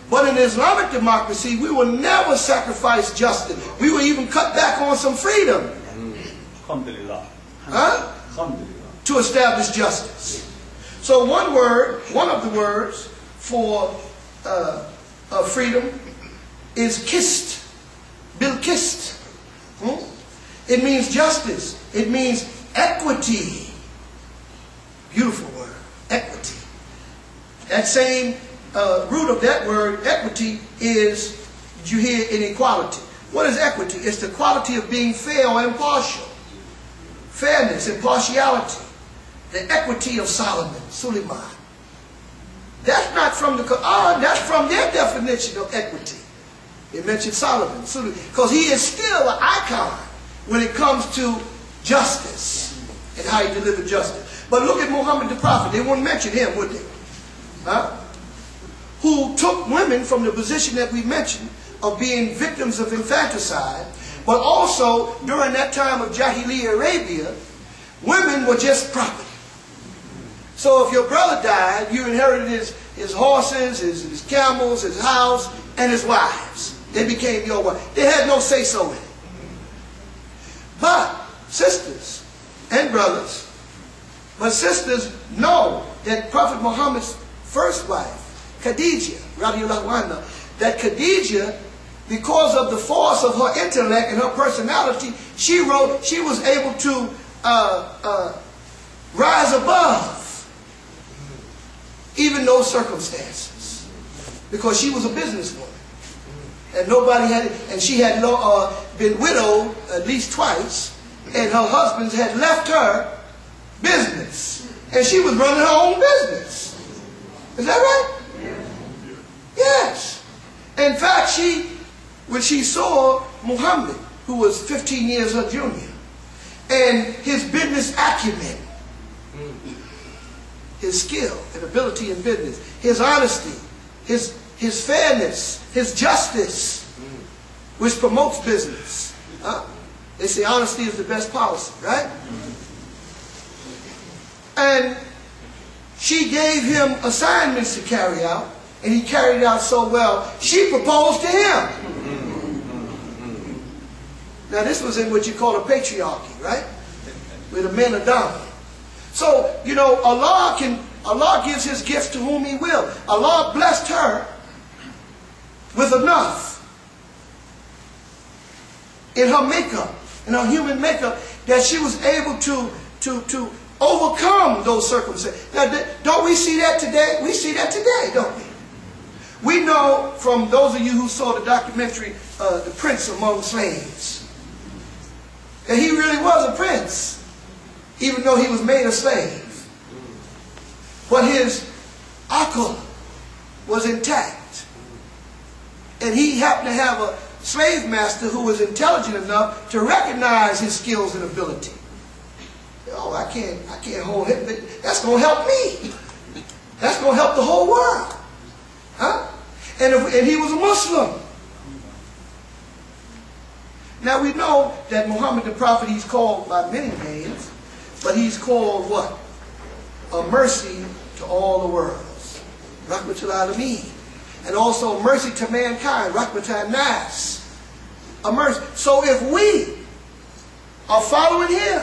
But in Islamic democracy, we will never sacrifice justice. We will even cut back on some freedom. Huh? To establish justice. So one of the words for freedom is kist. Bil kist. It means justice. It means equity. Beautiful word. Equity. That same root of that word, equity, is, did you hear, inequality. What is equity? It's the quality of being fair or impartial. Fairness, impartiality. The equity of Solomon, Suleiman. That's not from the Quran, that's from their definition of equity. They mentioned Solomon, Suleiman, because he is still an icon when it comes to justice and how he delivered justice. But look at Muhammad the Prophet. They wouldn't mention him, would they? Huh? Who took women from the position that we mentioned of being victims of infanticide, but also during that time of Jahiliyyah Arabia, women were just property. So if your brother died, you inherited his horses, his camels, his house, and his wives. They became your wife. They had no say-so in it. But sisters and brothers, but sisters know that Prophet Muhammad's first wife, Khadija, radiallahu anha, that Khadija, because of the force of her intellect and her personality, she was able to rise above even those circumstances, because she was a businesswoman, and nobody had, and she had been widowed at least twice, and her husbands had left her business, and she was running her own business. Is that right? Yes. In fact, when she saw Muhammad, who was 15 years her junior, and his business acumen, his skill and ability in business, his honesty, his fairness, his justice, which promotes business. They say honesty is the best policy, right? And she gave him assignments to carry out, and he carried it out so well, she proposed to him. Now this was in what you call a patriarchy, right? Where the men are dominant. So, you know, Allah gives his gifts to whom he will. Allah blessed her with enough in her makeup, in her human makeup, that she was able to overcome those circumstances. Now, don't we see that today? We see that today, don't we? We know from those of you who saw the documentary, The Prince Among Slaves, that he really was a prince, even though he was made a slave. But his akal was intact. And he happened to have a slave master who was intelligent enough to recognize his skills and ability. Oh, I can't hold him. That's going to help me. That's going to help the whole world. Huh? And he was a Muslim. Now we know that Muhammad the Prophet, he's called by many names, but he's called what? A mercy to all the worlds. Rahmatul Alameen. And also mercy to mankind. Rahmatul Nas. A mercy. So if we are following him,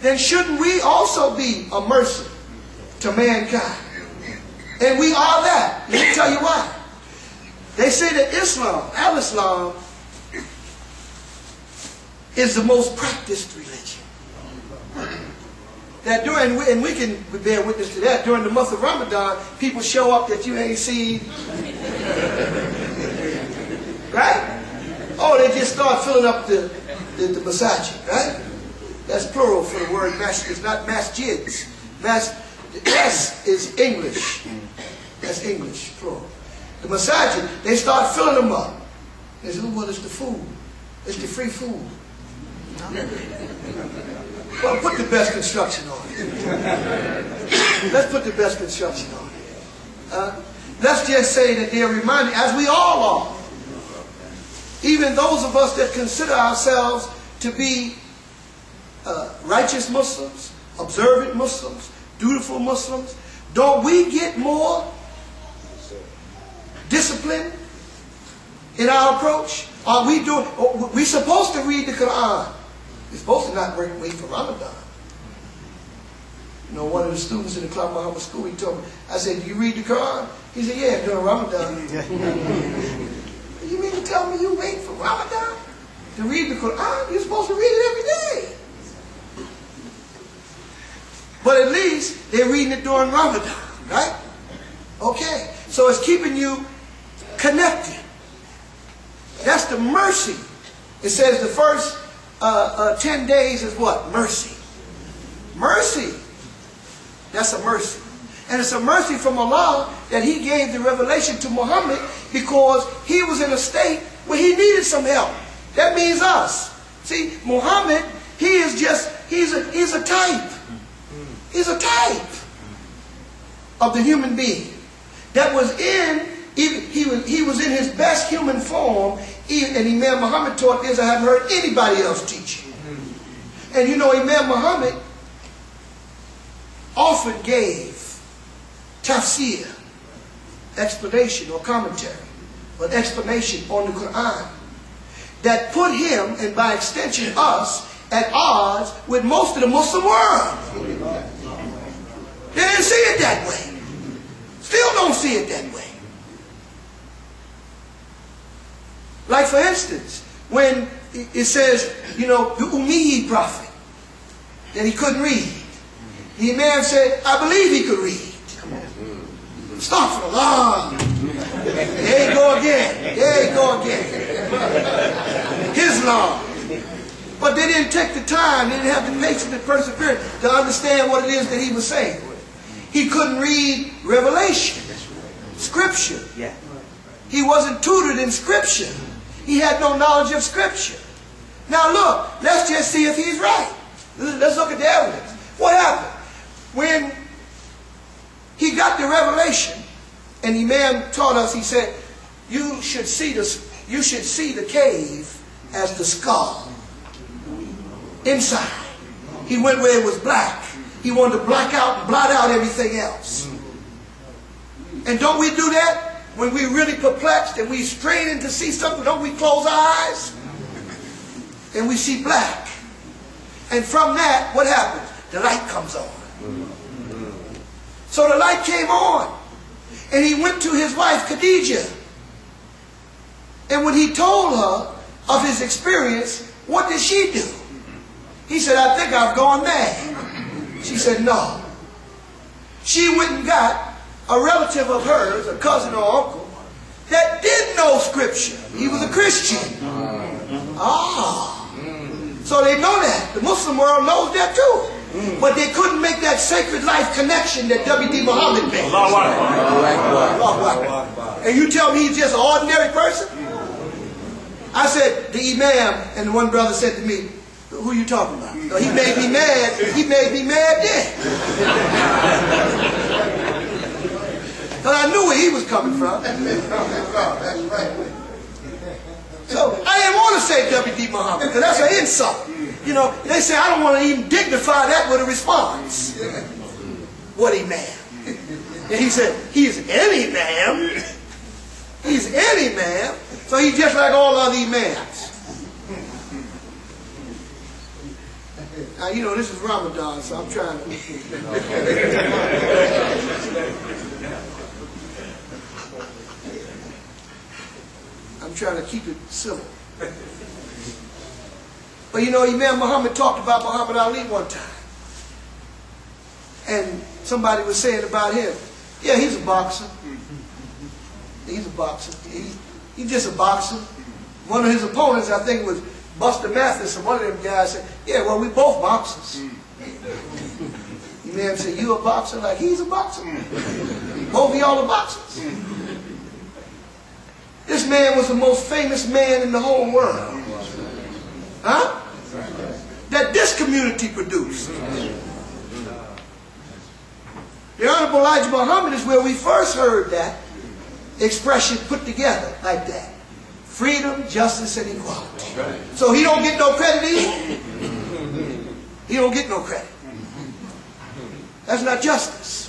then shouldn't we also be a mercy to mankind? And we are that. Let me tell you why. They say that Islam, Al-Islam, is the most practiced religion. That during, and we can bear witness to that, during the month of Ramadan, people show up that you ain't seen. Right? Oh, they just start filling up the masajid, right? That's plural for the word masjid. It's not masjids. The S is English. That's English, plural. The masajid, they start filling them up. They say, well, it's the food. It's the free food. Well, put the best construction on it. Let's put the best construction on it. Let's just say that they're reminded, as we all are, even those of us that consider ourselves to be righteous Muslims, observant Muslims, dutiful Muslims, don't we get more discipline in our approach? Are we doing, we're supposed to read the Quran. We're supposed to not wait for Ramadan. You know, one of the students in the Club Muhammad School, he told me, I said, do you read the Quran? He said, yeah, during Ramadan. You mean to tell me you wait for Ramadan to read the Quran? You're supposed to read it every day. But at least they're reading it during Ramadan, right? Okay, so it's keeping you connected. That's the mercy. It says the first 10 days is what? Mercy. Mercy. That's a mercy. And it's a mercy from Allah that He gave the revelation to Muhammad because he was in a state where he needed some help. That means us. See, Muhammad, he's a type. He's a type of the human being that was in, he was in his best human form, and Imam Muhammad taught this I haven't heard anybody else teach it. And you know, Imam Muhammad often gave tafsir, explanation or commentary, but explanation on the Quran that put him, and by extension us, at odds with most of the Muslim world. They didn't see it that way. Still don't see it that way. Like for instance, when it says, you know, the Ummi prophet, that he couldn't read. The Imam said, I believe he could read. Astaghfirullah. There you go again. There you go again. Islam. But they didn't take the time, they didn't have the patience and perseverance to understand what it is that he was saying. He couldn't read Revelation, Scripture. He wasn't tutored in Scripture. He had no knowledge of Scripture. Now look, let's just see if he's right. Let's look at the evidence. What happened? When he got the revelation, and Imam taught us, he said, you should see the cave as the skull. Inside. He went where it was black. He wanted to black out and blot out everything else. And don't we do that? When we're really perplexed and we straining to see something, don't we close our eyes? And we see black. And from that, what happens? The light comes on. So the light came on. And he went to his wife, Khadijah. And when he told her of his experience, what did she do? He said, I think I've gone mad. She said, no. She went and got a relative of hers, a cousin or uncle, that did know Scripture. He was a Christian. So they know that. The Muslim world knows that too. But they couldn't make that sacred life connection that W.D. Muhammad made. And you tell me he's just an ordinary person? I said, the Imam, and the one brother said to me, who are you talking about? So he made me mad. He made me mad then. Because I knew where he was coming from. So I didn't want to say W.D. Muhammad, because that's an insult. You know, they say I don't want to even dignify that with a response. What Imam? And he said, he's any man. He's any man. So he's just like all other imams. Now, you know, this is Ramadan, so I'm trying to... I'm trying to keep it civil. But you know, Imam Muhammad talked about Muhammad Ali one time. And somebody was saying about him, yeah, he's a boxer. He's a boxer. He's just a boxer. One of his opponents, I think, was Buster Mathis, and one of them guys said, yeah, well, we both boxers. Imam said, you a boxer? Like, he's a boxer. Both of y'all are boxers. This man was the most famous man in the whole world. Huh? That this community produced. The Honorable Elijah Muhammad is where we first heard that expression put together like that. Freedom, justice, and equality. So he don't get no credit either. He don't get no credit. That's not justice.